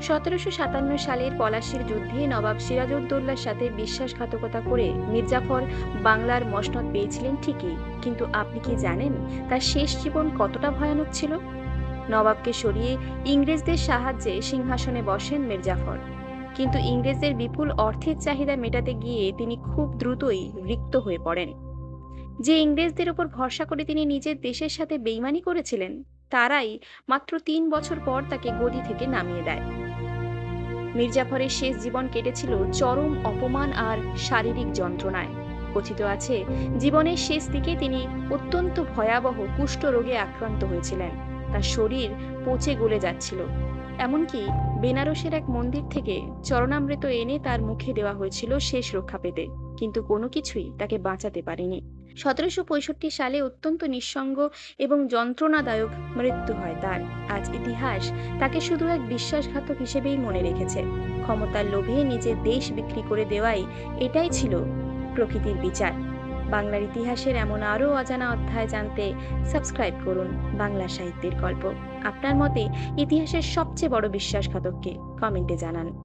1757 সালের পলাশীর যুদ্ধে নবাব সিরাজউদ্দৌলার সাথে বিশ্বাসঘাতকতা করে মির্জাফর বাংলার মসনদ পেয়েছিলেন ঠিকই, কিন্তু আপনি কি জানেন তার শেষ জীবন কতটা ভয়ানক ছিল? নবাবকে সরিয়ে ইংরেজদের সাহায্যে সিংহাসনে বসেন মির্জাফর, কিন্তু ইংরেজদের বিপুল অর্থের চাহিদা মেটাতে গিয়ে তিনি খুব দ্রুতই রিক্ত হয়ে পড়েন। যে ইংরেজদের উপর ভরসা করে তিনি নিজের দেশের সাথে বেইমানি করেছিলেন, তারাই মাত্র 3 বছর পর তাকে গদি থেকে নামিয়ে দেয়। মির্জাফরের শেষ জীবন কেটেছিল চরম অপমান আর শারীরিক যন্ত্রণায়। কথিত আছে, জীবনের শেষ দিকে তিনি অত্যন্ত ভয়াবহ কুষ্ঠ রোগে আক্রান্ত হয়েছিলেন। তার শরীর পচে গলে যাচ্ছিল। এমনকি বেনারসের এক মন্দির থেকে চরণামৃত এনে তার মুখে দেওয়া হয়েছিল শেষ রক্ষা পেতে, কিন্তু কোনো কিছুই তাকে বাঁচাতে পারেনি। 1765 সালে অত্যন্ত নিঃসঙ্গ এবং যন্ত্রণাদায়ক মৃত্যু হয় তার। আজ ইতিহাস তাকে শুধু এক বিশ্বাসঘাতক হিসেবেই মনে রেখেছে। ক্ষমতার লোভে নিজের দেশ বিক্রি করে দেওয়াই এটাই ছিল প্রকৃতির বিচার। বাংলার ইতিহাসের এমন আরও অজানা অধ্যায় জানতে সাবস্ক্রাইব করুন বাংলা সাহিত্যের গল্প। আপনার মতে ইতিহাসের সবচেয়ে বড় বিশ্বাসঘাতককে কমেন্টে জানান।